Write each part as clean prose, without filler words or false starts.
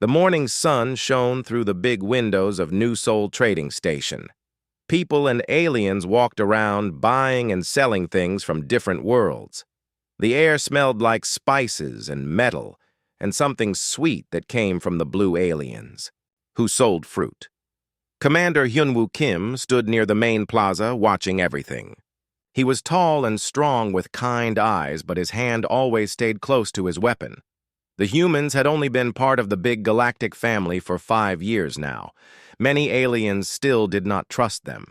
The morning sun shone through the big windows of New Seoul Trading Station. People and aliens walked around buying and selling things from different worlds. The air smelled like spices and metal, and something sweet that came from the blue aliens, who sold fruit. Commander Hyunwoo Kim stood near the main plaza watching everything. He was tall and strong with kind eyes, but his hand always stayed close to his weapon. The humans had only been part of the big galactic family for 5 years now. Many aliens still did not trust them.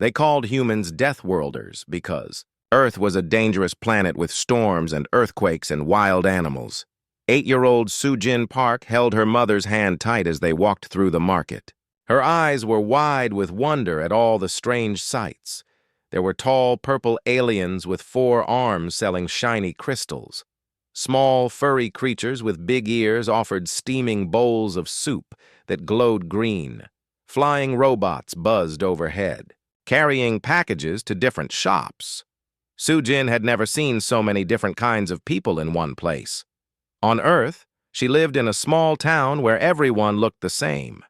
They called humans Deathworlders because Earth was a dangerous planet with storms and earthquakes and wild animals. 8-year-old Soo-jin Park held her mother's hand tight as they walked through the market. Her eyes were wide with wonder at all the strange sights. There were tall purple aliens with 4 arms selling shiny crystals. Small, furry creatures with big ears offered steaming bowls of soup that glowed green. Flying robots buzzed overhead, carrying packages to different shops. Soo-jin had never seen so many different kinds of people in one place. On Earth, she lived in a small town where everyone looked the same.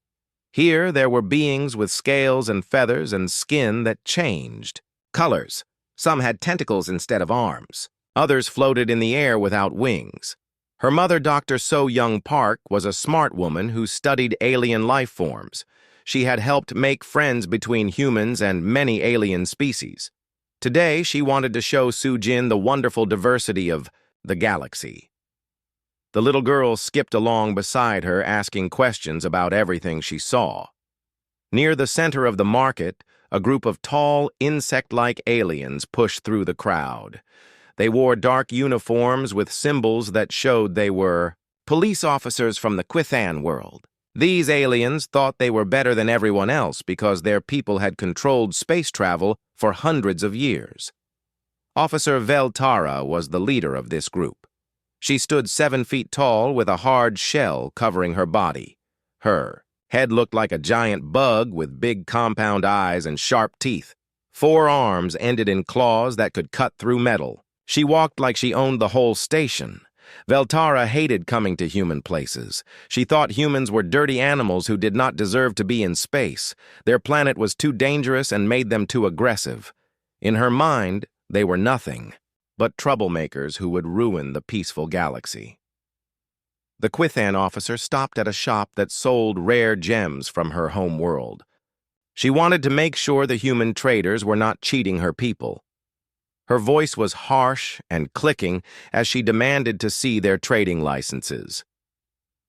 Here, there were beings with scales and feathers and skin that changed. Colors. Some had tentacles instead of arms. Others floated in the air without wings. Her mother, Dr. So-young Park, was a smart woman who studied alien life forms. She had helped make friends between humans and many alien species. Today, she wanted to show Soo-jin the wonderful diversity of the galaxy. The little girl skipped along beside her, asking questions about everything she saw. Near the center of the market, a group of tall, insect-like aliens pushed through the crowd. They wore dark uniforms with symbols that showed they were police officers from the Kwithan world. These aliens thought they were better than everyone else because their people had controlled space travel for hundreds of years. Officer Veltara was the leader of this group. She stood 7 feet tall with a hard shell covering her body. Her head looked like a giant bug with big compound eyes and sharp teeth. 4 arms ended in claws that could cut through metal. She walked like she owned the whole station. Veltara hated coming to human places. She thought humans were dirty animals who did not deserve to be in space. Their planet was too dangerous and made them too aggressive. In her mind, they were nothing but troublemakers who would ruin the peaceful galaxy. The Kwithan officer stopped at a shop that sold rare gems from her home world. She wanted to make sure the human traders were not cheating her people. Her voice was harsh and clicking as she demanded to see their trading licenses.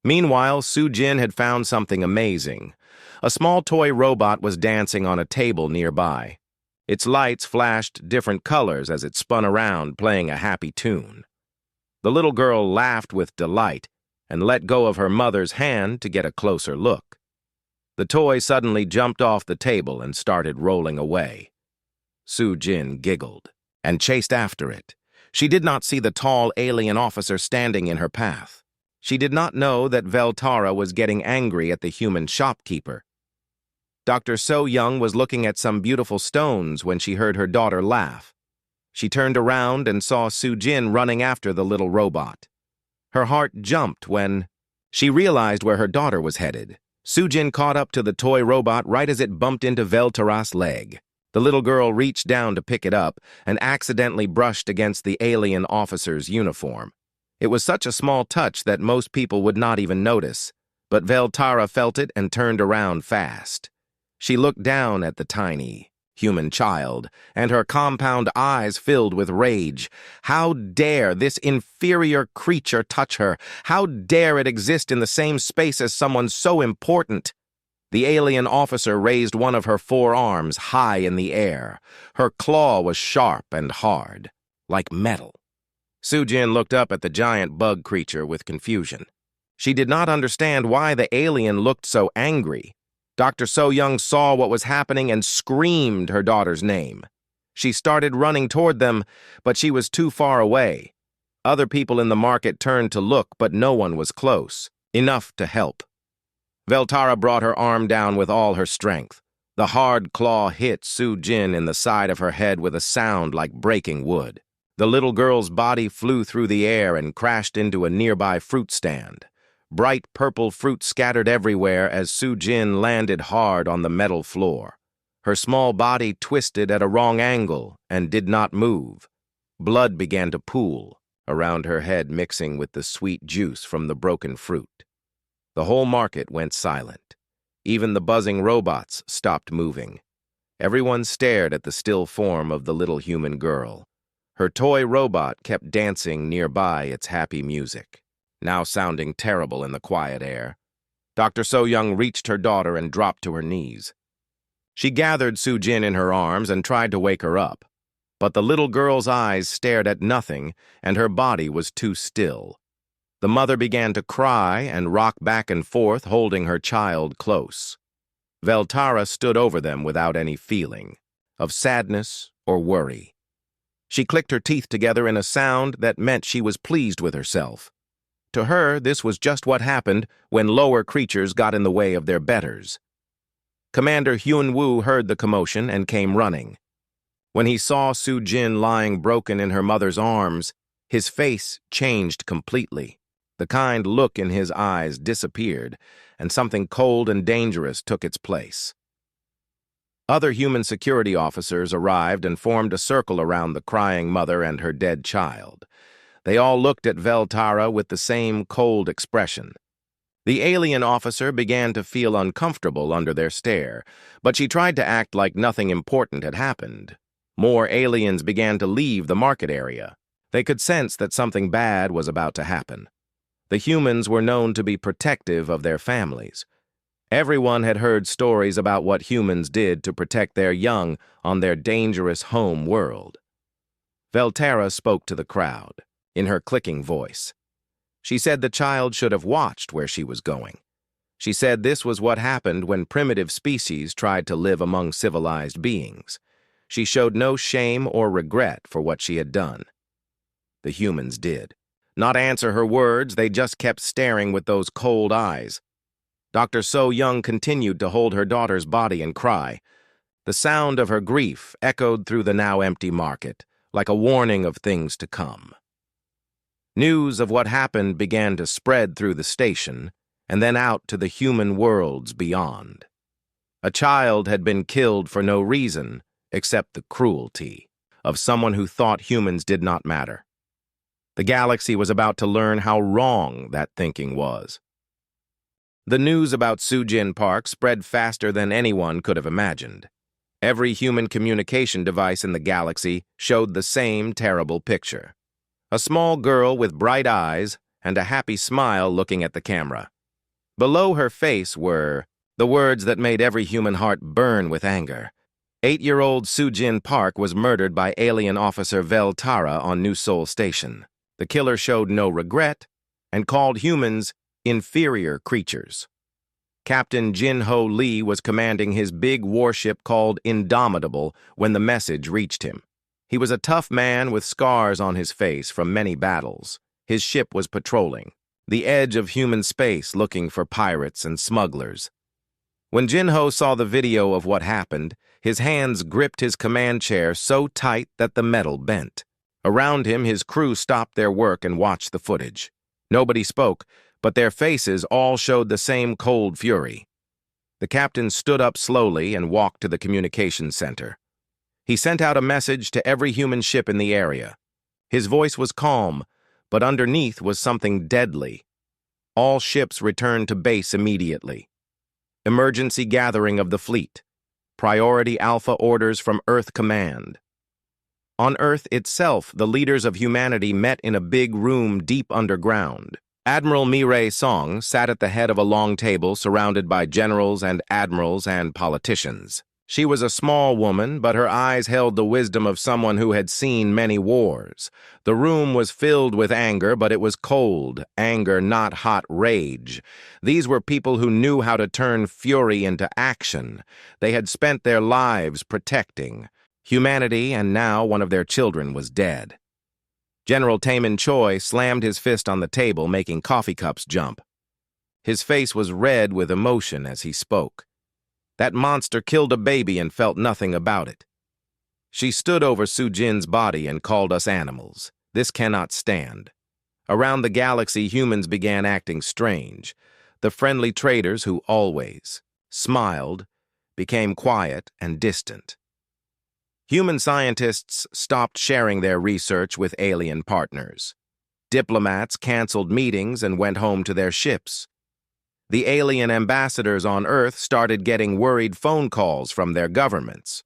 Meanwhile, Soo-jin had found something amazing. A small toy robot was dancing on a table nearby. Its lights flashed different colors as it spun around, playing a happy tune. The little girl laughed with delight and let go of her mother's hand to get a closer look. The toy suddenly jumped off the table and started rolling away. Soo-jin giggled and chased after it. She did not see the tall alien officer standing in her path. She did not know that Veltara was getting angry at the human shopkeeper. Dr. So-young was looking at some beautiful stones when she heard her daughter laugh. She turned around and saw Soo-jin running after the little robot. Her heart jumped when she realized where her daughter was headed. Soo-jin caught up to the toy robot right as it bumped into Veltara's leg. The little girl reached down to pick it up and accidentally brushed against the alien officer's uniform. It was such a small touch that most people would not even notice, but Veltara felt it and turned around fast. She looked down at the tiny, human child, and her compound eyes filled with rage. How dare this inferior creature touch her? How dare it exist in the same space as someone so important? The alien officer raised one of her 4 arms high in the air. Her claw was sharp and hard, like metal. Soo-jin looked up at the giant bug creature with confusion. She did not understand why the alien looked so angry. Dr. So-young saw what was happening and screamed her daughter's name. She started running toward them, but she was too far away. Other people in the market turned to look, but no one was close enough to help. Veltara brought her arm down with all her strength. The hard claw hit Soo-jin in the side of her head with a sound like breaking wood. The little girl's body flew through the air and crashed into a nearby fruit stand. Bright purple fruit scattered everywhere as Su-Jin landed hard on the metal floor. Her small body twisted at a wrong angle and did not move. Blood began to pool around her head, mixing with the sweet juice from the broken fruit. The whole market went silent. Even the buzzing robots stopped moving. Everyone stared at the still form of the little human girl. Her toy robot kept dancing nearby, its happy music, now sounding terrible in the quiet air. Dr. So-young reached her daughter and dropped to her knees. She gathered Su-Jin in her arms and tried to wake her up, but the little girl's eyes stared at nothing and her body was too still. The mother began to cry and rock back and forth, holding her child close. Veltara stood over them without any feeling of sadness or worry. She clicked her teeth together in a sound that meant she was pleased with herself. To her, this was just what happened when lower creatures got in the way of their betters. Commander Hyun-woo heard the commotion and came running. When he saw Su-Jin lying broken in her mother's arms, his face changed completely. The kind look in his eyes disappeared, and something cold and dangerous took its place. Other human security officers arrived and formed a circle around the crying mother and her dead child. They all looked at Veltara with the same cold expression. The alien officer began to feel uncomfortable under their stare, but she tried to act like nothing important had happened. More aliens began to leave the market area. They could sense that something bad was about to happen. The humans were known to be protective of their families. Everyone had heard stories about what humans did to protect their young on their dangerous home world. Veltara spoke to the crowd in her clicking voice. She said the child should have watched where she was going. She said this was what happened when primitive species tried to live among civilized beings. She showed no shame or regret for what she had done. The humans did not answer her words, they just kept staring with those cold eyes. Dr. So-young continued to hold her daughter's body and cry. The sound of her grief echoed through the now empty market, like a warning of things to come. News of what happened began to spread through the station, and then out to the human worlds beyond. A child had been killed for no reason except the cruelty of someone who thought humans did not matter. The galaxy was about to learn how wrong that thinking was. The news about Su-Jin Park spread faster than anyone could have imagined. Every human communication device in the galaxy showed the same terrible picture. A small girl with bright eyes and a happy smile looking at the camera. Below her face were the words that made every human heart burn with anger. 8-year-old Su-Jin Park was murdered by alien officer Veltara on New Seoul Station. The killer showed no regret and called humans inferior creatures. Captain Jin-Ho Lee was commanding his big warship called Indomitable when the message reached him. He was a tough man with scars on his face from many battles. His ship was patrolling the edge of human space looking for pirates and smugglers. When Jin-Ho saw the video of what happened, his hands gripped his command chair so tight that the metal bent. Around him, his crew stopped their work and watched the footage. Nobody spoke, but their faces all showed the same cold fury. The captain stood up slowly and walked to the communications center. He sent out a message to every human ship in the area. His voice was calm, but underneath was something deadly. All ships returned to base immediately. Emergency gathering of the fleet. Priority Alpha orders from Earth Command. On Earth itself, the leaders of humanity met in a big room deep underground. Admiral Mireille Song sat at the head of a long table surrounded by generals and admirals and politicians. She was a small woman, but her eyes held the wisdom of someone who had seen many wars. The room was filled with anger, but it was cold, anger, not hot rage. These were people who knew how to turn fury into action. They had spent their lives protecting humanity, and now one of their children was dead. General Taemin Choi slammed his fist on the table, making coffee cups jump. His face was red with emotion as he spoke. That monster killed a baby and felt nothing about it. She stood over Su-Jin's body and called us animals. This cannot stand. Around the galaxy, humans began acting strange. The friendly traders who always smiled became quiet and distant. Human scientists stopped sharing their research with alien partners. Diplomats canceled meetings and went home to their ships. The alien ambassadors on Earth started getting worried phone calls from their governments.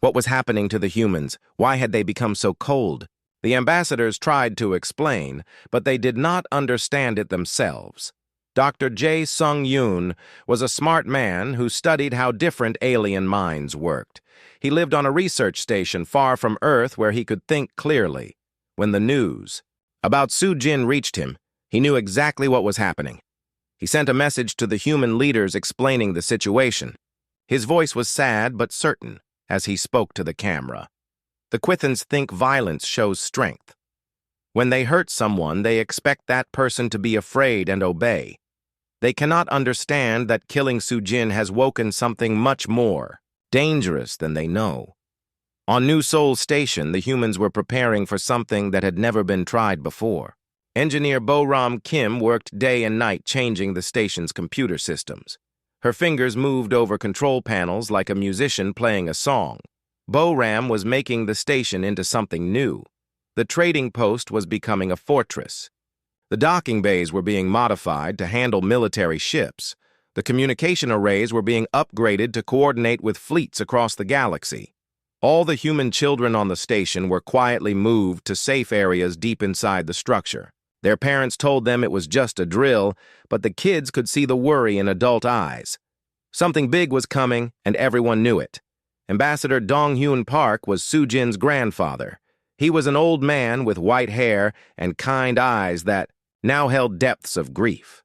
What was happening to the humans? Why had they become so cold? The ambassadors tried to explain, but they did not understand it themselves. Dr. Jae Sung-yoon was a smart man who studied how different alien minds worked. He lived on a research station far from Earth where he could think clearly. When the news about Soo-jin reached him, he knew exactly what was happening. He sent a message to the human leaders explaining the situation. His voice was sad but certain as he spoke to the camera. The Quithans think violence shows strength. When they hurt someone, they expect that person to be afraid and obey. They cannot understand that killing Soo-jin has woken something much more dangerous than they know. On New Seoul Station, the humans were preparing for something that had never been tried before. Engineer Bo-ram Kim worked day and night changing the station's computer systems. Her fingers moved over control panels like a musician playing a song. Bo-ram was making the station into something new. The trading post was becoming a fortress. The docking bays were being modified to handle military ships. The communication arrays were being upgraded to coordinate with fleets across the galaxy. All the human children on the station were quietly moved to safe areas deep inside the structure. Their parents told them it was just a drill, but the kids could see the worry in adult eyes. Something big was coming, and everyone knew it. Ambassador Dong-hyun Park was Soo-jin's grandfather. He was an old man with white hair and kind eyes that now held depths of grief.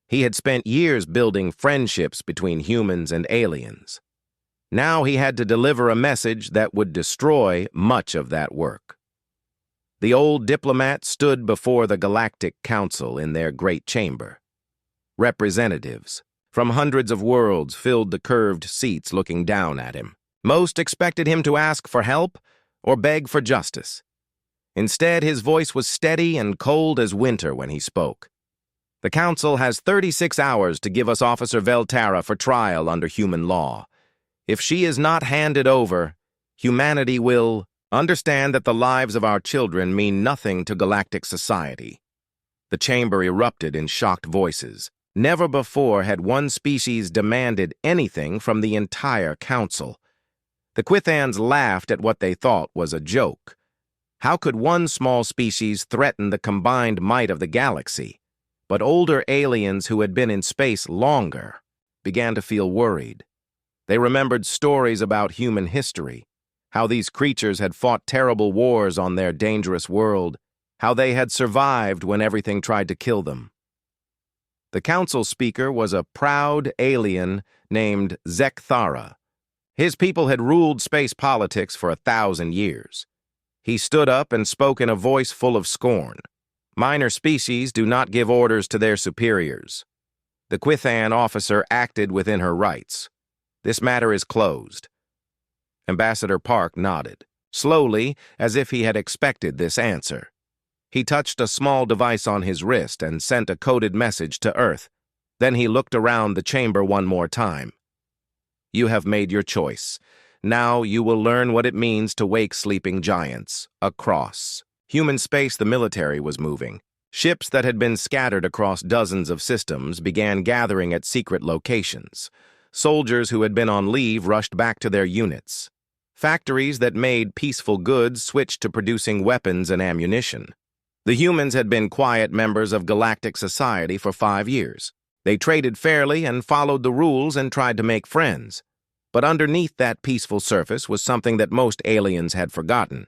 He had spent years building friendships between humans and aliens. Now he had to deliver a message that would destroy much of that work. The old diplomat stood before the Galactic Council in their great chamber. Representatives from hundreds of worlds filled the curved seats looking down at him. Most expected him to ask for help or beg for justice. Instead, his voice was steady and cold as winter when he spoke. The Council has 36 hours to give us Officer Veltara for trial under human law. If she is not handed over, humanity will understand that the lives of our children mean nothing to galactic society. The chamber erupted in shocked voices. Never before had one species demanded anything from the entire council. The Quithans laughed at what they thought was a joke. How could one small species threaten the combined might of the galaxy? But older aliens who had been in space longer began to feel worried. They remembered stories about human history, how these creatures had fought terrible wars on their dangerous world, how they had survived when everything tried to kill them. The council speaker was a proud alien named Zekthara. His people had ruled space politics for 1,000 years. He stood up and spoke in a voice full of scorn. Minor species do not give orders to their superiors. The Quithan officer acted within her rights. This matter is closed. Ambassador Park nodded, slowly, as if he had expected this answer. He touched a small device on his wrist and sent a coded message to Earth. Then he looked around the chamber one more time. You have made your choice. Now you will learn what it means to wake sleeping giants. Across human space, the military was moving. Ships that had been scattered across dozens of systems began gathering at secret locations. Soldiers who had been on leave rushed back to their units. Factories that made peaceful goods switched to producing weapons and ammunition. The humans had been quiet members of galactic society for 5 years. They traded fairly and followed the rules and tried to make friends. But underneath that peaceful surface was something that most aliens had forgotten.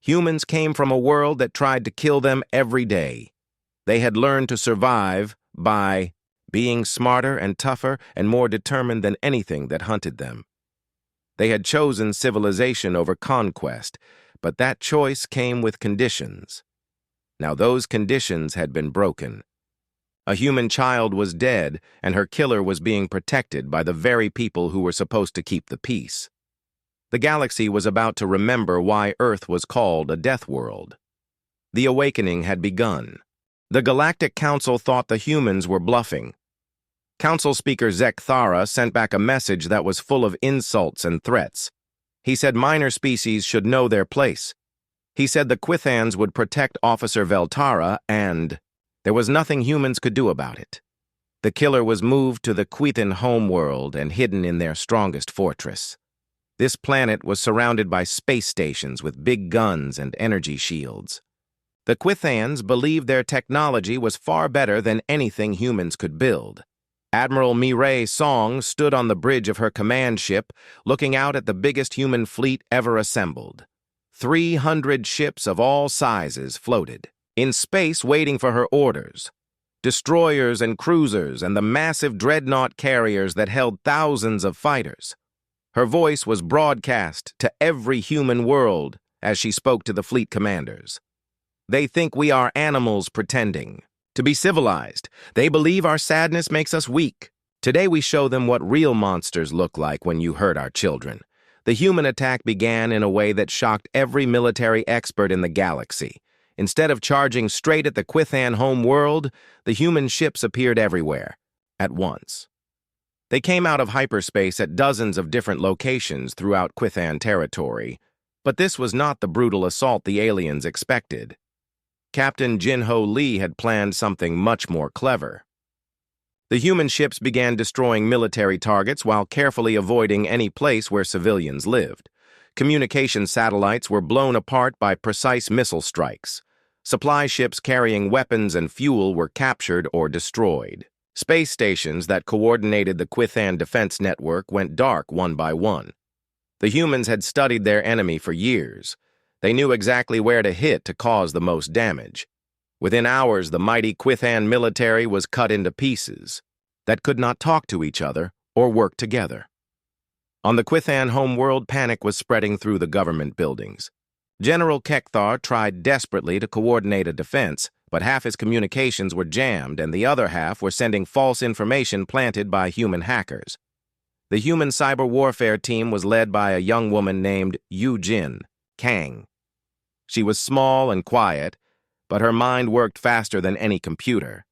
Humans came from a world that tried to kill them every day. They had learned to survive by being smarter and tougher and more determined than anything that hunted them. They had chosen civilization over conquest, but that choice came with conditions. Now those conditions had been broken. A human child was dead, and her killer was being protected by the very people who were supposed to keep the peace. The galaxy was about to remember why Earth was called a death world. The awakening had begun. The Galactic Council thought the humans were bluffing. Council Speaker Zek Thara sent back a message that was full of insults and threats. He said minor species should know their place. He said the Quithans would protect Officer Veltara, and there was nothing humans could do about it. The killer was moved to the Quithan homeworld and hidden in their strongest fortress. This planet was surrounded by space stations with big guns and energy shields. The Quithans believed their technology was far better than anything humans could build. Admiral Mireille Song stood on the bridge of her command ship, looking out at the biggest human fleet ever assembled. 300 ships of all sizes floated in space waiting for her orders. Destroyers and cruisers and the massive dreadnought carriers that held thousands of fighters. Her voice was broadcast to every human world as she spoke to the fleet commanders. They think we are animals pretending to be civilized. They believe our sadness makes us weak. Today we show them what real monsters look like when you hurt our children. The human attack began in a way that shocked every military expert in the galaxy. Instead of charging straight at the Quithan home world, the human ships appeared everywhere, at once. They came out of hyperspace at dozens of different locations throughout Quithan territory, but this was not the brutal assault the aliens expected. Captain Jinho Lee had planned something much more clever. The human ships began destroying military targets while carefully avoiding any place where civilians lived. Communication satellites were blown apart by precise missile strikes. Supply ships carrying weapons and fuel were captured or destroyed. Space stations that coordinated the Quithan defense network went dark one by one. The humans had studied their enemy for years. They knew exactly where to hit to cause the most damage. Within hours, the mighty Quithan military was cut into pieces that could not talk to each other or work together. On the Quithan homeworld, panic was spreading through the government buildings. General Kekthar tried desperately to coordinate a defense, but half his communications were jammed and the other half were sending false information planted by human hackers. The human cyber warfare team was led by a young woman named Yu Jin Kang. She was small and quiet, but her mind worked faster than any computer.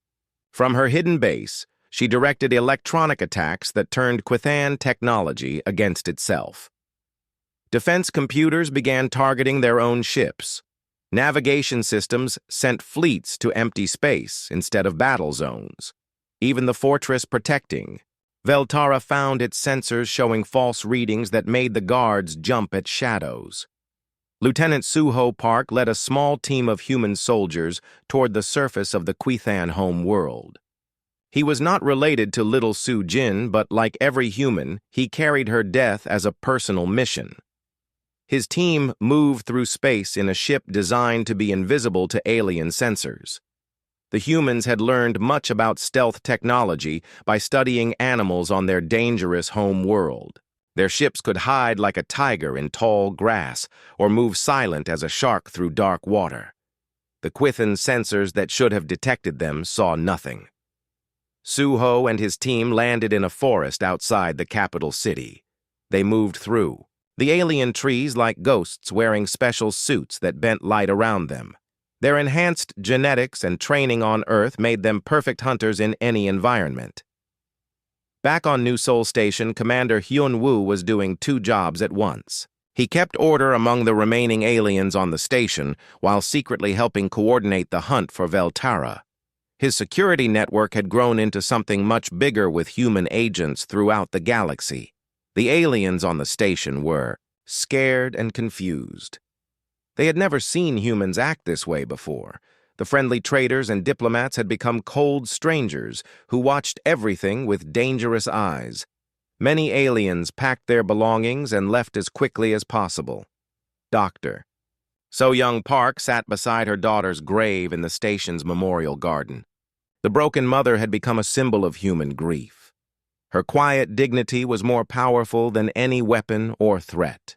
From her hidden base, she directed electronic attacks that turned Quithan technology against itself. Defense computers began targeting their own ships. Navigation systems sent fleets to empty space instead of battle zones. Even the fortress protecting, Veltara found its sensors showing false readings that made the guards jump at shadows. Lieutenant Suho Park led a small team of human soldiers toward the surface of the Quithan home world. He was not related to little Su Jin, but like every human, he carried her death as a personal mission. His team moved through space in a ship designed to be invisible to alien sensors. The humans had learned much about stealth technology by studying animals on their dangerous home world. Their ships could hide like a tiger in tall grass or move silent as a shark through dark water. The Quithan sensors that should have detected them saw nothing. Suho and his team landed in a forest outside the capital city. They moved through the alien trees like ghosts wearing special suits that bent light around them. Their enhanced genetics and training on Earth made them perfect hunters in any environment. Back on New Sol Station, Commander Hyun Woo was doing two jobs at once. He kept order among the remaining aliens on the station while secretly helping coordinate the hunt for Veltara. His security network had grown into something much bigger with human agents throughout the galaxy. The aliens on the station were scared and confused. They had never seen humans act this way before. The friendly traders and diplomats had become cold strangers who watched everything with dangerous eyes. Many aliens packed their belongings and left as quickly as possible. Dr. So-Young Park sat beside her daughter's grave in the station's memorial garden. The broken mother had become a symbol of human grief. Her quiet dignity was more powerful than any weapon or threat.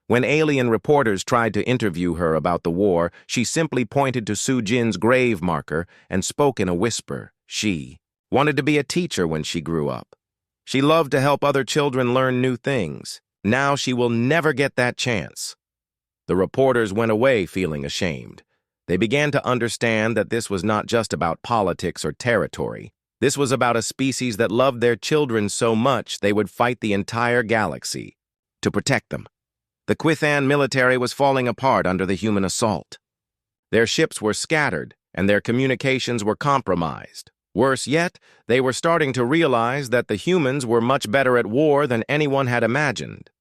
When alien reporters tried to interview her about the war, she simply pointed to Su Jin's grave marker and spoke in a whisper. She wanted to be a teacher when she grew up. She loved to help other children learn new things. Now she will never get that chance. The reporters went away feeling ashamed. They began to understand that this was not just about politics or territory. This was about a species that loved their children so much they would fight the entire galaxy to protect them. The Quithan military was falling apart under the human assault. Their ships were scattered, and their communications were compromised. Worse yet, they were starting to realize that the humans were much better at war than anyone had imagined.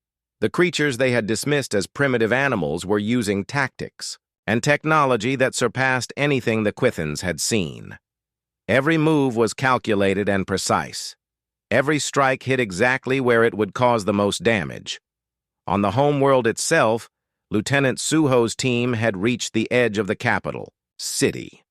The creatures they had dismissed as primitive animals were using tactics and technology that surpassed anything the Quithans had seen. Every move was calculated and precise. Every strike hit exactly where it would cause the most damage. On the homeworld itself, Lieutenant Suho's team had reached the edge of the capital city.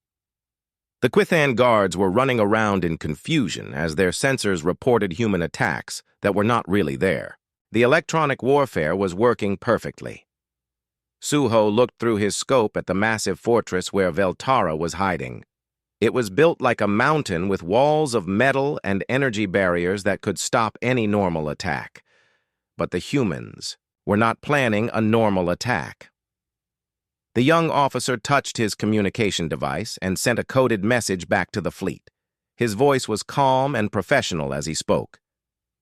The Quithan guards were running around in confusion as their sensors reported human attacks that were not really there. The electronic warfare was working perfectly. Suho looked through his scope at the massive fortress where Veltara was hiding. It was built like a mountain with walls of metal and energy barriers that could stop any normal attack. But the humans were not planning a normal attack. The young officer touched his communication device and sent a coded message back to the fleet. His voice was calm and professional as he spoke.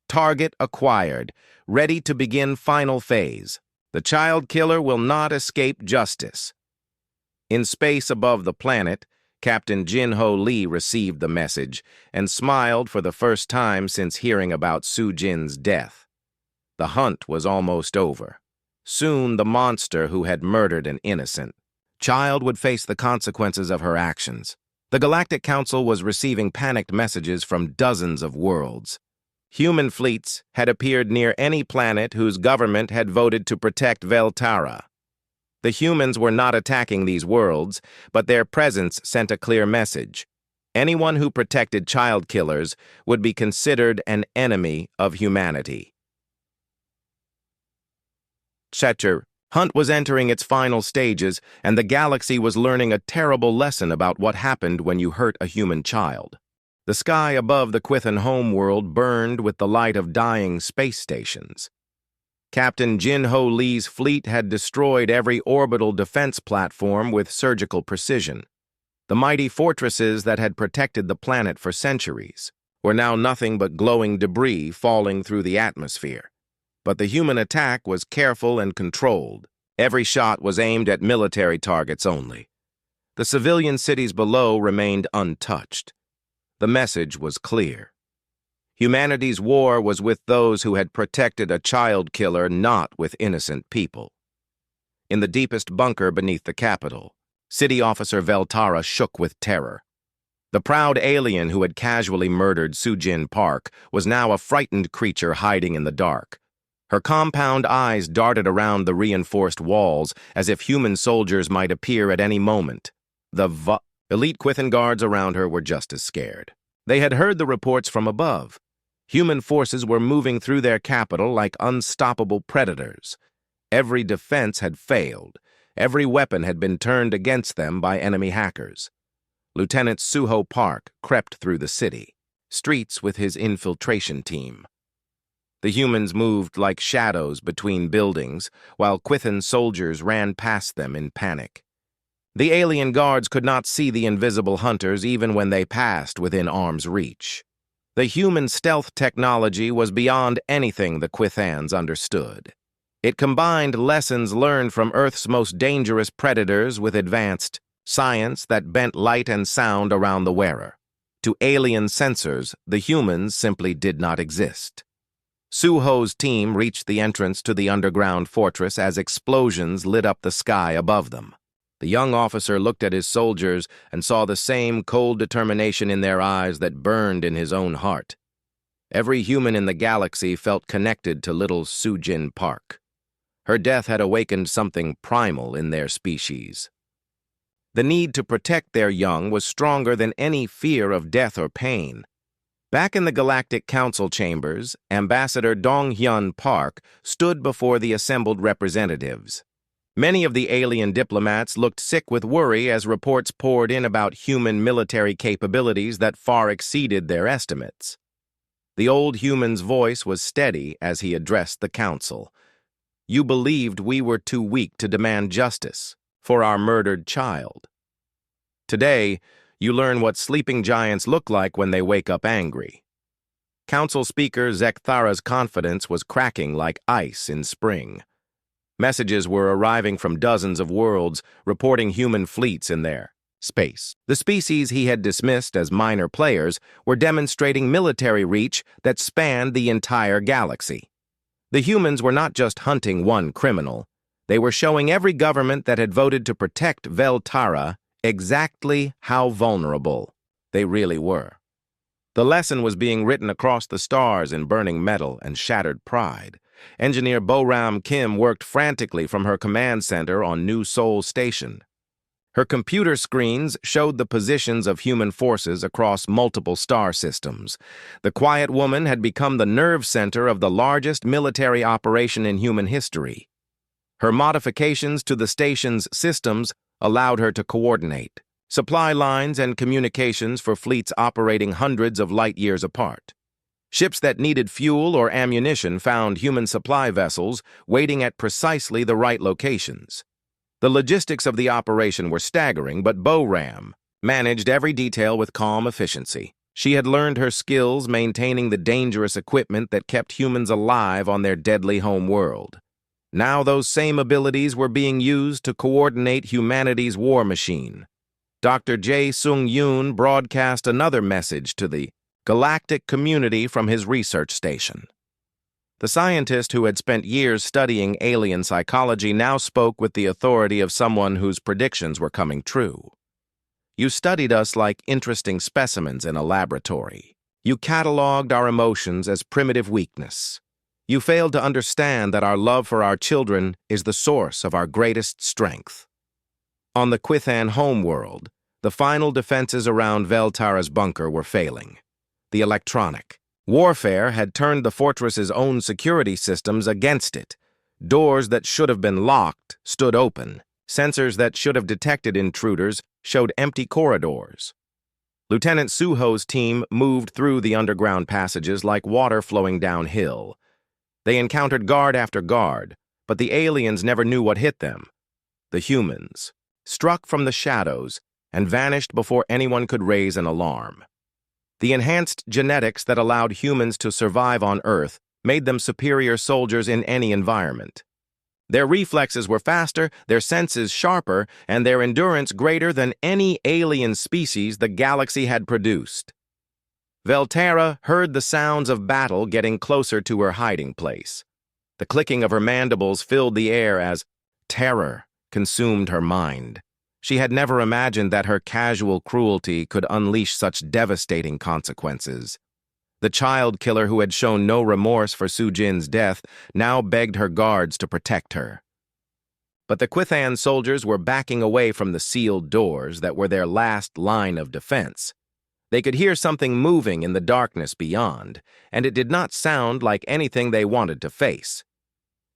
Target acquired. Ready to begin final phase. The child killer will not escape justice. In space above the planet, Captain Jinho Lee received the message and smiled for the first time since hearing about Su Jin's death. The hunt was almost over. Soon the monster who had murdered an innocent child would face the consequences of her actions. The Galactic Council was receiving panicked messages from dozens of worlds. Human fleets had appeared near any planet whose government had voted to protect Veltara. The humans were not attacking these worlds, but their presence sent a clear message. Anyone who protected child killers would be considered an enemy of humanity. Hunt was entering its final stages, and the galaxy was learning a terrible lesson about what happened when you hurt a human child. The sky above the Quithan homeworld burned with the light of dying space stations. Captain Jinho Lee's fleet had destroyed every orbital defense platform with surgical precision. The mighty fortresses that had protected the planet for centuries were now nothing but glowing debris falling through the atmosphere. But the human attack was careful and controlled. Every shot was aimed at military targets only. The civilian cities below remained untouched. The message was clear. Humanity's war was with those who had protected a child killer, not with innocent people. In the deepest bunker beneath the capital, City Officer Veltara shook with terror. The proud alien who had casually murdered Sujin Park was now a frightened creature hiding in the dark. Her compound eyes darted around the reinforced walls as if human soldiers might appear at any moment. The elite Quithan guards around her were just as scared. They had heard the reports from above. Human forces were moving through their capital like unstoppable predators. Every defense had failed. Every weapon had been turned against them by enemy hackers. Lieutenant Suho Park crept through the city streets with his infiltration team. The humans moved like shadows between buildings, while Quithan soldiers ran past them in panic. The alien guards could not see the invisible hunters even when they passed within arm's reach. The human stealth technology was beyond anything the Quithans understood. It combined lessons learned from Earth's most dangerous predators with advanced science that bent light and sound around the wearer. To alien sensors, the humans simply did not exist. Suho's team reached the entrance to the underground fortress as explosions lit up the sky above them. The young officer looked at his soldiers and saw the same cold determination in their eyes that burned in his own heart. Every human in the galaxy felt connected to little Sujin Park. Her death had awakened something primal in their species. The need to protect their young was stronger than any fear of death or pain. Back in the Galactic Council chambers, Ambassador Donghyun Park stood before the assembled representatives. Many of the alien diplomats looked sick with worry as reports poured in about human military capabilities that far exceeded their estimates. The old human's voice was steady as he addressed the council. "You believed we were too weak to demand justice for our murdered child. Today, you learn what sleeping giants look like when they wake up angry. Council Speaker Zekthara's confidence was cracking like ice in spring. Messages were arriving from dozens of worlds, reporting human fleets in their space. The species he had dismissed as minor players were demonstrating military reach that spanned the entire galaxy. The humans were not just hunting one criminal. They were showing every government that had voted to protect Veltara exactly how vulnerable they really were. The lesson was being written across the stars in burning metal and shattered pride. Engineer Boram Kim worked frantically from her command center on New Seoul Station. Her computer screens showed the positions of human forces across multiple star systems. The quiet woman had become the nerve center of the largest military operation in human history. Her modifications to the station's systems allowed her to coordinate supply lines and communications for fleets operating hundreds of light years apart. Ships that needed fuel or ammunition found human supply vessels waiting at precisely the right locations. The logistics of the operation were staggering, but Boram managed every detail with calm efficiency. She had learned her skills maintaining the dangerous equipment that kept humans alive on their deadly home world. Now those same abilities were being used to coordinate humanity's war machine. Dr. Jae Sung-yoon broadcast another message to the galactic community from his research station. The scientist who had spent years studying alien psychology now spoke with the authority of someone whose predictions were coming true. You studied us like interesting specimens in a laboratory. You cataloged our emotions as primitive weakness. You failed to understand that our love for our children is the source of our greatest strength. On the Quithan homeworld, the final defenses around Veltara's bunker were failing. The electronic warfare had turned the fortress's own security systems against it. Doors that should have been locked stood open. Sensors that should have detected intruders showed empty corridors. Lieutenant Suho's team moved through the underground passages like water flowing downhill. They encountered guard after guard, but the aliens never knew what hit them. The humans struck from the shadows and vanished before anyone could raise an alarm. The enhanced genetics that allowed humans to survive on Earth made them superior soldiers in any environment. Their reflexes were faster, their senses sharper, and their endurance greater than any alien species the galaxy had produced. Veltara heard the sounds of battle getting closer to her hiding place. The clicking of her mandibles filled the air as terror consumed her mind. She had never imagined that her casual cruelty could unleash such devastating consequences. The child killer who had shown no remorse for Sujin's death now begged her guards to protect her. But the Quithan soldiers were backing away from the sealed doors that were their last line of defense. They could hear something moving in the darkness beyond, and it did not sound like anything they wanted to face.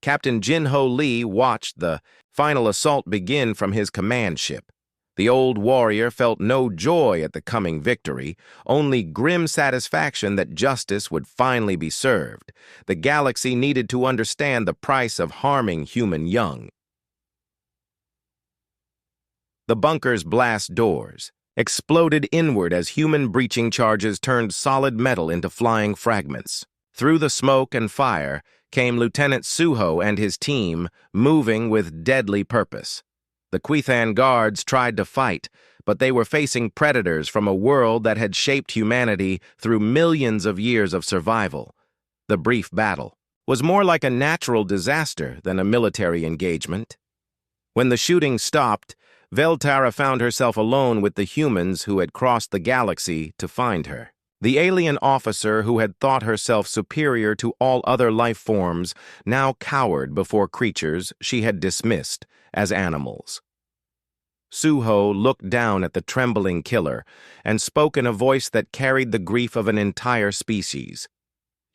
Captain Jin-Ho Lee watched the final assault begin from his command ship. The old warrior felt no joy at the coming victory, only grim satisfaction that justice would finally be served. The galaxy needed to understand the price of harming human young. The bunker's blast doors exploded inward as human breaching charges turned solid metal into flying fragments. Through the smoke and fire came Lieutenant Suho and his team, moving with deadly purpose. The Quithan guards tried to fight, but they were facing predators from a world that had shaped humanity through millions of years of survival. The brief battle was more like a natural disaster than a military engagement. When the shooting stopped, Veltara found herself alone with the humans who had crossed the galaxy to find her. The alien officer who had thought herself superior to all other life forms now cowered before creatures she had dismissed as animals. Suho looked down at the trembling killer and spoke in a voice that carried the grief of an entire species.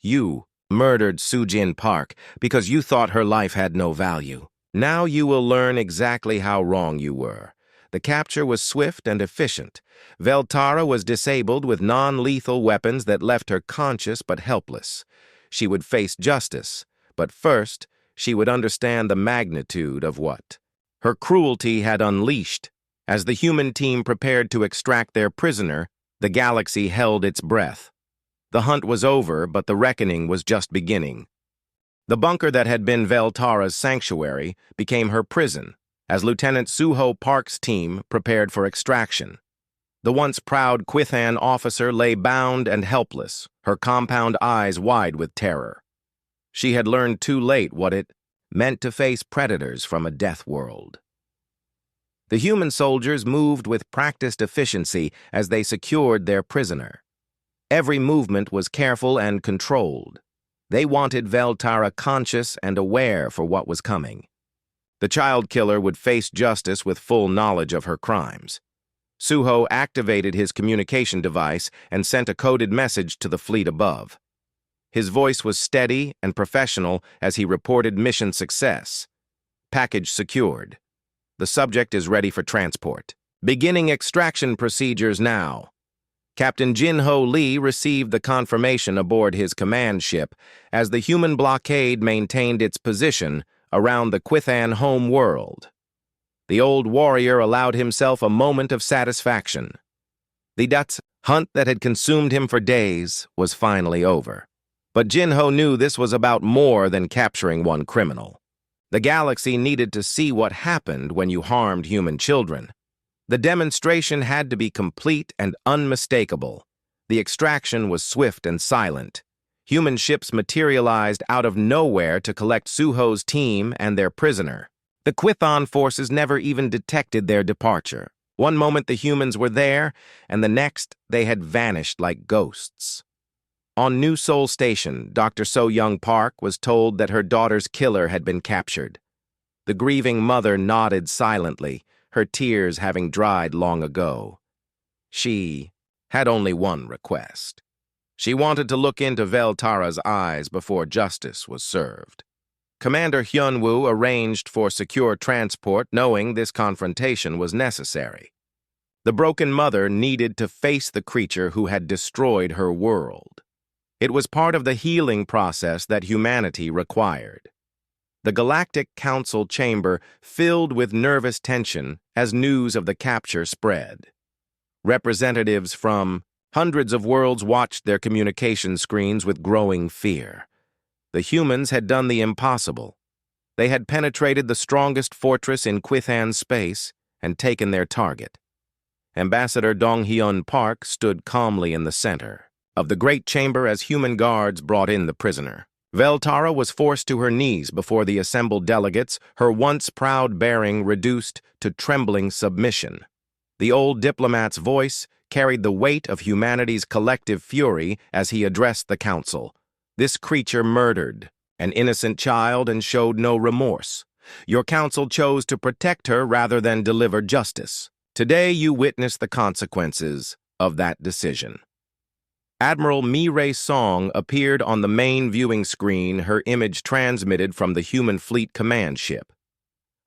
You murdered Sujin Park because you thought her life had no value. Now you will learn exactly how wrong you were. The capture was swift and efficient. Veltara was disabled with non-lethal weapons that left her conscious but helpless. She would face justice, but first, she would understand the magnitude of what her cruelty had unleashed. As the human team prepared to extract their prisoner, the galaxy held its breath. The hunt was over, but the reckoning was just beginning. The bunker that had been Veltara's sanctuary became her prison, as Lieutenant Suho Park's team prepared for extraction. The once proud Quithan officer lay bound and helpless, her compound eyes wide with terror. She had learned too late what it meant to face predators from a death world. The human soldiers moved with practiced efficiency as they secured their prisoner. Every movement was careful and controlled. They wanted Veltara conscious and aware for what was coming. The child killer would face justice with full knowledge of her crimes. Suho activated his communication device and sent a coded message to the fleet above. His voice was steady and professional as he reported mission success. Package secured. The subject is ready for transport. Beginning extraction procedures now. Captain Jin-Ho Lee received the confirmation aboard his command ship as the human blockade maintained its position around the Quithan home world. The old warrior allowed himself a moment of satisfaction. The Dutz hunt that had consumed him for days was finally over. But Jin-Ho knew this was about more than capturing one criminal. The galaxy needed to see what happened when you harmed human children. The demonstration had to be complete and unmistakable. The extraction was swift and silent. Human ships materialized out of nowhere to collect Suho's team and their prisoner. The Quithan forces never even detected their departure. One moment the humans were there, and the next they had vanished like ghosts. On New Seoul Station, Dr. So-Young Park was told that her daughter's killer had been captured. The grieving mother nodded silently, her tears having dried long ago. She had only one request. She wanted to look into Veltara's eyes before justice was served. Commander Hyunwoo arranged for secure transport, knowing this confrontation was necessary. The broken mother needed to face the creature who had destroyed her world. It was part of the healing process that humanity required. The Galactic Council chamber filled with nervous tension as news of the capture spread. Representatives from hundreds of worlds watched their communication screens with growing fear. The humans had done the impossible. They had penetrated the strongest fortress in Quithan space and taken their target. Ambassador Dong-Hyun Park stood calmly in the center of the great chamber as human guards brought in the prisoner. Veltara was forced to her knees before the assembled delegates, her once proud bearing reduced to trembling submission. The old diplomat's voice carried the weight of humanity's collective fury as he addressed the council. This creature murdered an innocent child and showed no remorse. Your council chose to protect her rather than deliver justice. Today you witness the consequences of that decision. Admiral Mi-Rae Song appeared on the main viewing screen, her image transmitted from the human fleet command ship.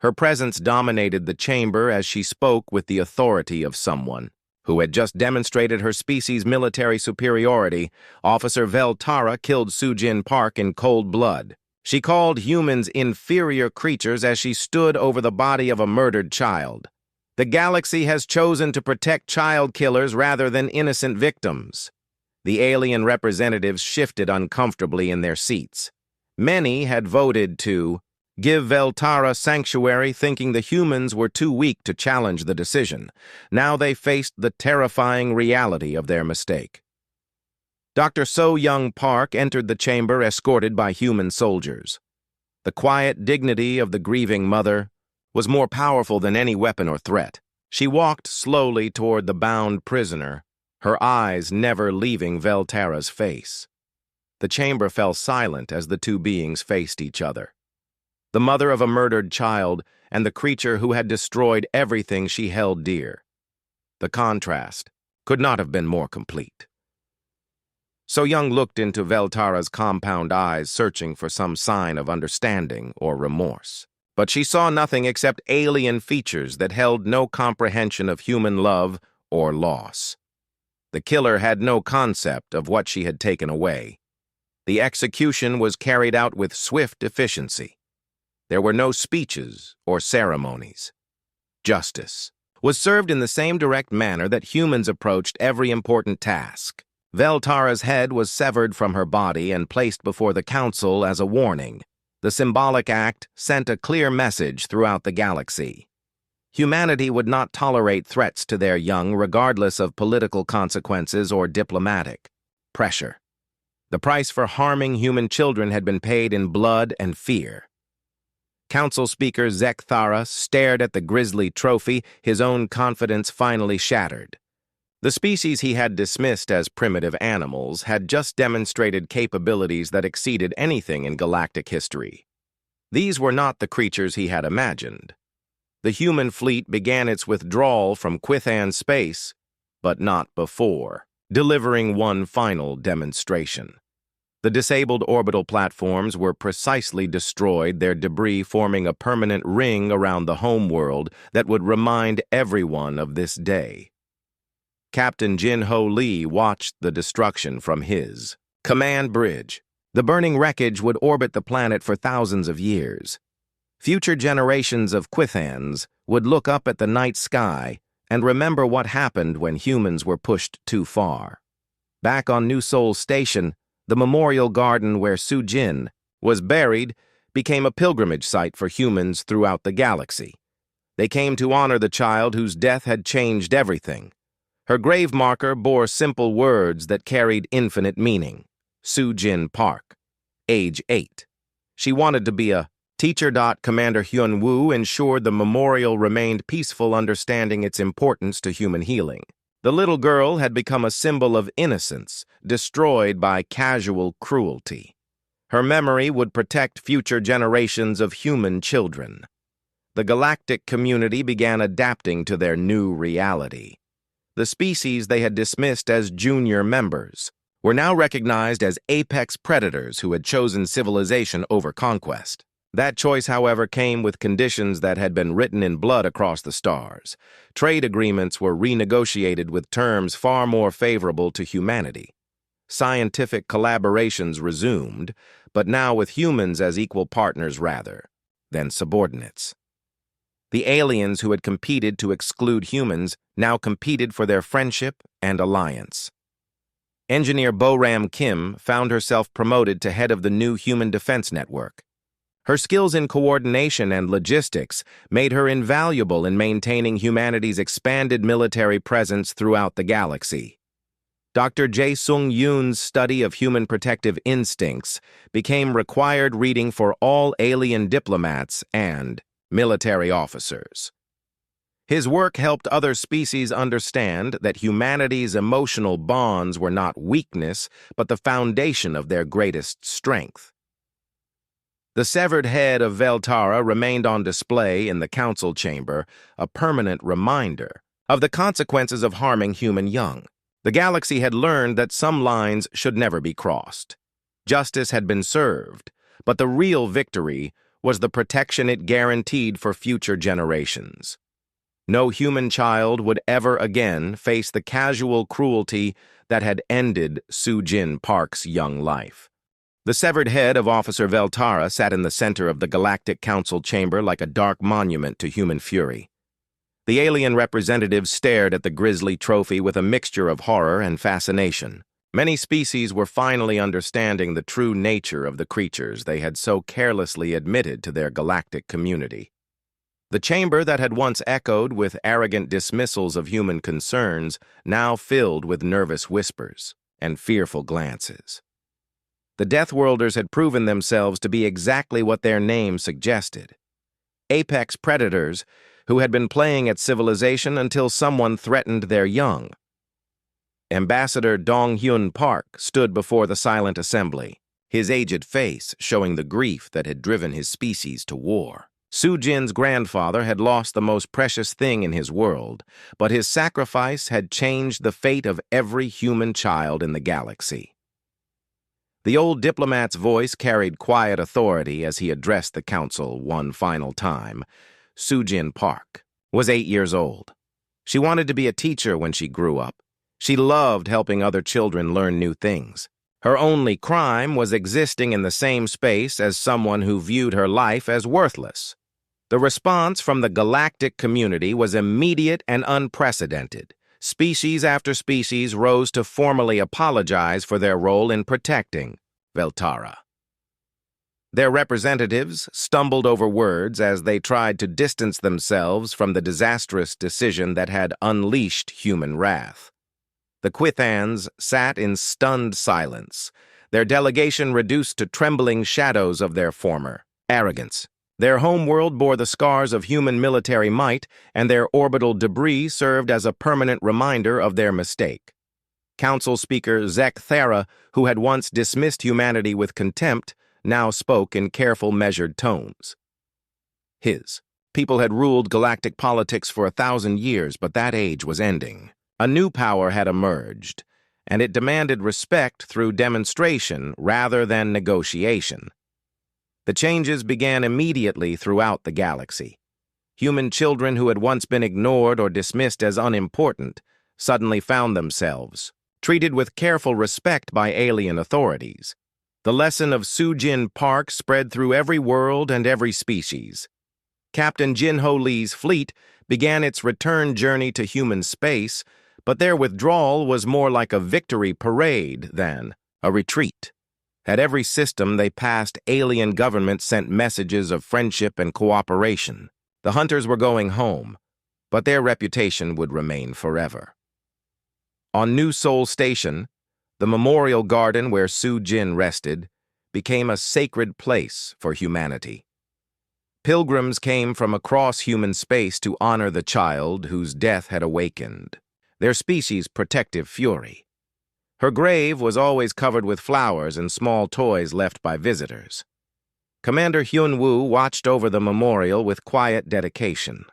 Her presence dominated the chamber as she spoke with the authority of someone who had just demonstrated her species' military superiority. Officer Veltara killed Soo-Jin Park in cold blood. She called humans inferior creatures as she stood over the body of a murdered child. The galaxy has chosen to protect child killers rather than innocent victims. The alien representatives shifted uncomfortably in their seats. Many had voted to give Veltara sanctuary, thinking the humans were too weak to challenge the decision. Now they faced the terrifying reality of their mistake. Dr. So-Young Park entered the chamber escorted by human soldiers. The quiet dignity of the grieving mother was more powerful than any weapon or threat. She walked slowly toward the bound prisoner, her eyes never leaving Veltara's face. The chamber fell silent as the two beings faced each other. The mother of a murdered child and the creature who had destroyed everything she held dear. The contrast could not have been more complete. So-Young looked into Veltara's compound eyes, searching for some sign of understanding or remorse. But she saw nothing except alien features that held no comprehension of human love or loss. The killer had no concept of what she had taken away. The execution was carried out with swift efficiency. There were no speeches or ceremonies. Justice was served in the same direct manner that humans approached every important task. Veltara's head was severed from her body and placed before the council as a warning. The symbolic act sent a clear message throughout the galaxy. Humanity would not tolerate threats to their young regardless of political consequences or diplomatic pressure. The price for harming human children had been paid in blood and fear. Council Speaker Zekthara stared at the grisly trophy, his own confidence finally shattered. The species he had dismissed as primitive animals had just demonstrated capabilities that exceeded anything in galactic history. These were not the creatures he had imagined. The human fleet began its withdrawal from Quithan space, but not before, delivering one final demonstration. The disabled orbital platforms were precisely destroyed, their debris forming a permanent ring around the homeworld that would remind everyone of this day. Captain Jin-Ho Lee watched the destruction from his command bridge. The burning wreckage would orbit the planet for thousands of years. Future generations of Quithans would look up at the night sky and remember what happened when humans were pushed too far. Back on New Sol Station, the memorial garden where Su-Jin was buried became a pilgrimage site for humans throughout the galaxy. They came to honor the child whose death had changed everything. Her grave marker bore simple words that carried infinite meaning. Su-Jin Park, age 8. She wanted to be a teacher. Commander Hyun-woo ensured the memorial remained peaceful, understanding its importance to human healing. The little girl had become a symbol of innocence, destroyed by casual cruelty. Her memory would protect future generations of human children. The galactic community began adapting to their new reality. The species they had dismissed as junior members were now recognized as apex predators who had chosen civilization over conquest. That choice, however, came with conditions that had been written in blood across the stars. Trade agreements were renegotiated with terms far more favorable to humanity. Scientific collaborations resumed, but now with humans as equal partners rather than subordinates. The aliens who had competed to exclude humans now competed for their friendship and alliance. Engineer Bo-Ram Kim found herself promoted to head of the new Human Defense Network. Her skills in coordination and logistics made her invaluable in maintaining humanity's expanded military presence throughout the galaxy. Dr. Jae Sung-yoon's study of human protective instincts became required reading for all alien diplomats and military officers. His work helped other species understand that humanity's emotional bonds were not weakness, but the foundation of their greatest strength. The severed head of Veltara remained on display in the council chamber, a permanent reminder of the consequences of harming human young. The galaxy had learned that some lines should never be crossed. Justice had been served, but the real victory was the protection it guaranteed for future generations. No human child would ever again face the casual cruelty that had ended Su-Jin Park's young life. The severed head of Officer Veltara sat in the center of the Galactic Council chamber like a dark monument to human fury. The alien representatives stared at the grisly trophy with a mixture of horror and fascination. Many species were finally understanding the true nature of the creatures they had so carelessly admitted to their galactic community. The chamber that had once echoed with arrogant dismissals of human concerns now filled with nervous whispers and fearful glances. The Deathworlders had proven themselves to be exactly what their name suggested. Apex predators who had been playing at civilization until someone threatened their young. Ambassador Dong-hyun Park stood before the silent assembly, his aged face showing the grief that had driven his species to war. Su-Jin's grandfather had lost the most precious thing in his world, but his sacrifice had changed the fate of every human child in the galaxy. The old diplomat's voice carried quiet authority as he addressed the council one final time. Su-Jin Park was 8 years old. She wanted to be a teacher when she grew up. She loved helping other children learn new things. Her only crime was existing in the same space as someone who viewed her life as worthless. The response from the galactic community was immediate and unprecedented. Species after species rose to formally apologize for their role in protecting Veltara. Their representatives stumbled over words as they tried to distance themselves from the disastrous decision that had unleashed human wrath. The Quithans sat in stunned silence, their delegation reduced to trembling shadows of their former arrogance. Their homeworld bore the scars of human military might, and their orbital debris served as a permanent reminder of their mistake. Council Speaker Zek Thera, who had once dismissed humanity with contempt, now spoke in careful, measured tones. His people had ruled galactic politics for 1,000 years, but that age was ending. A new power had emerged, and it demanded respect through demonstration rather than negotiation. The changes began immediately throughout the galaxy. Human children who had once been ignored or dismissed as unimportant suddenly found themselves treated with careful respect by alien authorities. The lesson of Sujin Park spread through every world and every species. Captain Jinho Lee's fleet began its return journey to human space, but their withdrawal was more like a victory parade than a retreat. At every system they passed, alien governments sent messages of friendship and cooperation. The hunters were going home, but their reputation would remain forever. On New Sol Station, the memorial garden where Su Jin rested became a sacred place for humanity. Pilgrims came from across human space to honor the child whose death had awakened their species' protective fury. Her grave was always covered with flowers and small toys left by visitors. Commander Hyun Woo watched over the memorial with quiet dedication.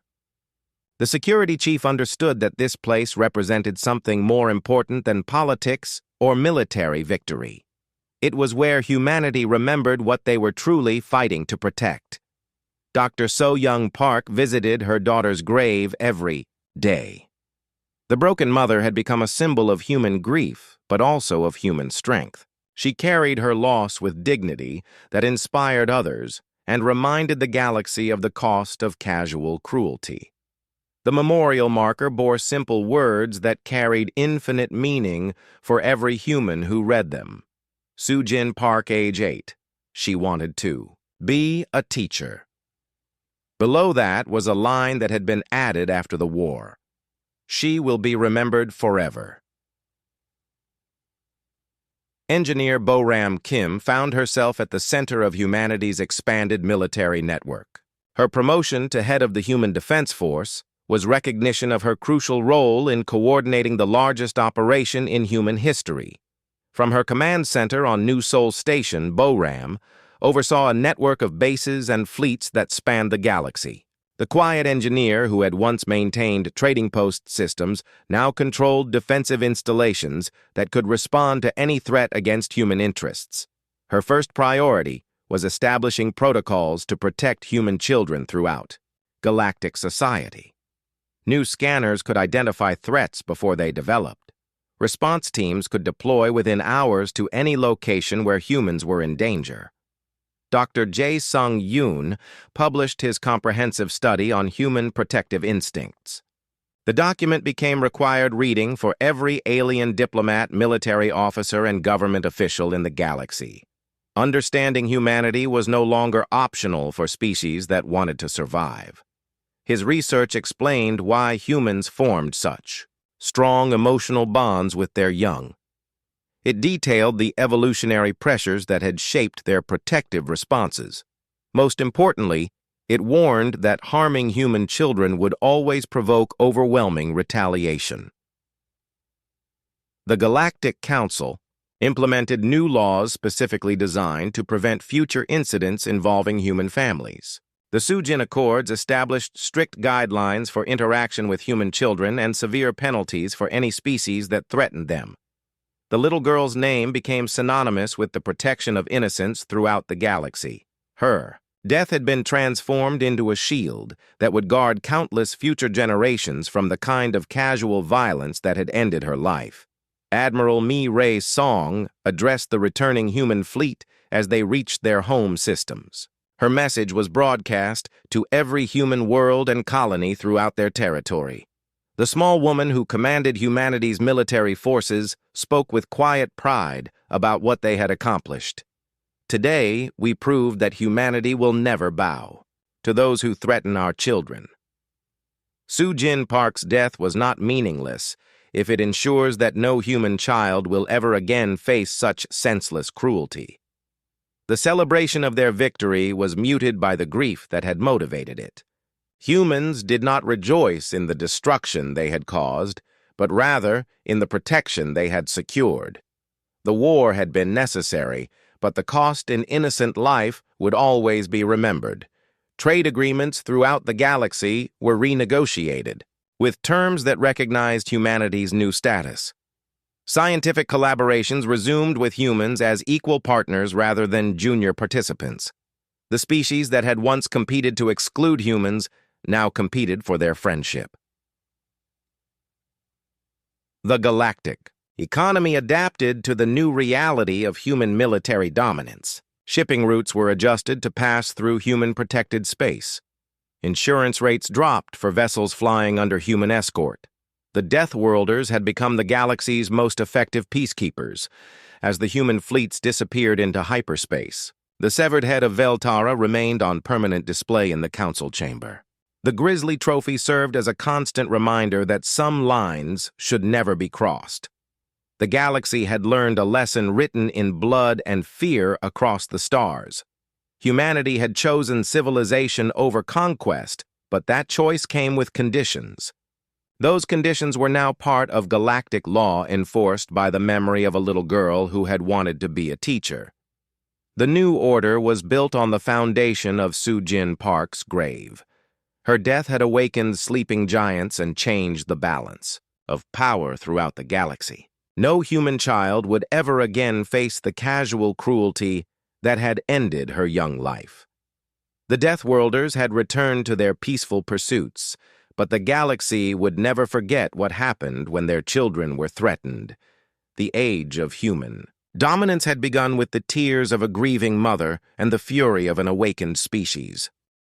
The security chief understood that this place represented something more important than politics or military victory. It was where humanity remembered what they were truly fighting to protect. Dr. So Young Park visited her daughter's grave every day. The broken mother had become a symbol of human grief, but also of human strength. She carried her loss with dignity that inspired others and reminded the galaxy of the cost of casual cruelty. The memorial marker bore simple words that carried infinite meaning for every human who read them. Sujin Park, age 8. She wanted to be a teacher. Below that was a line that had been added after the war. She will be remembered forever. Engineer Bo-Ram Kim found herself at the center of humanity's expanded military network. Her promotion to head of the Human Defense Force was recognition of her crucial role in coordinating the largest operation in human history. From her command center on New Sol Station, Bo-Ram oversaw a network of bases and fleets that spanned the galaxy. The quiet engineer who had once maintained trading post systems now controlled defensive installations that could respond to any threat against human interests. Her first priority was establishing protocols to protect human children throughout galactic society. New scanners could identify threats before they developed. Response teams could deploy within hours to any location where humans were in danger. Dr. Jae Sung Yoon published his comprehensive study on human protective instincts. The document became required reading for every alien diplomat, military officer, and government official in the galaxy. Understanding humanity was no longer optional for species that wanted to survive. His research explained why humans formed such strong emotional bonds with their young. It detailed the evolutionary pressures that had shaped their protective responses. Most importantly, it warned that harming human children would always provoke overwhelming retaliation. The Galactic Council implemented new laws specifically designed to prevent future incidents involving human families. The Sujin Accords established strict guidelines for interaction with human children and severe penalties for any species that threatened them. The little girl's name became synonymous with the protection of innocence throughout the galaxy. Her death had been transformed into a shield that would guard countless future generations from the kind of casual violence that had ended her life. Admiral Mi Rae's song addressed the returning human fleet as they reached their home systems. Her message was broadcast to every human world and colony throughout their territory. The small woman who commanded humanity's military forces spoke with quiet pride about what they had accomplished. Today, we proved that humanity will never bow to those who threaten our children. Soo-Jin Park's death was not meaningless if it ensures that no human child will ever again face such senseless cruelty. The celebration of their victory was muted by the grief that had motivated it. Humans did not rejoice in the destruction they had caused, but rather in the protection they had secured. The war had been necessary, but the cost in innocent life would always be remembered. Trade agreements throughout the galaxy were renegotiated, with terms that recognized humanity's new status. Scientific collaborations resumed with humans as equal partners rather than junior participants. The species that had once competed to exclude humans now competed for their friendship. The galactic economy adapted to the new reality of human military dominance. Shipping routes were adjusted to pass through human-protected space. Insurance rates dropped for vessels flying under human escort. The Deathworlders had become the galaxy's most effective peacekeepers, as the human fleets disappeared into hyperspace. The severed head of Veltara remained on permanent display in the council chamber. The Grizzly Trophy served as a constant reminder that some lines should never be crossed. The galaxy had learned a lesson written in blood and fear across the stars. Humanity had chosen civilization over conquest, but that choice came with conditions. Those conditions were now part of galactic law enforced by the memory of a little girl who had wanted to be a teacher. The new order was built on the foundation of Soo-Jin Park's grave. Her death had awakened sleeping giants and changed the balance of power throughout the galaxy. No human child would ever again face the casual cruelty that had ended her young life. The Deathworlders had returned to their peaceful pursuits, but the galaxy would never forget what happened when their children were threatened. The age of human dominance had begun with the tears of a grieving mother and the fury of an awakened species.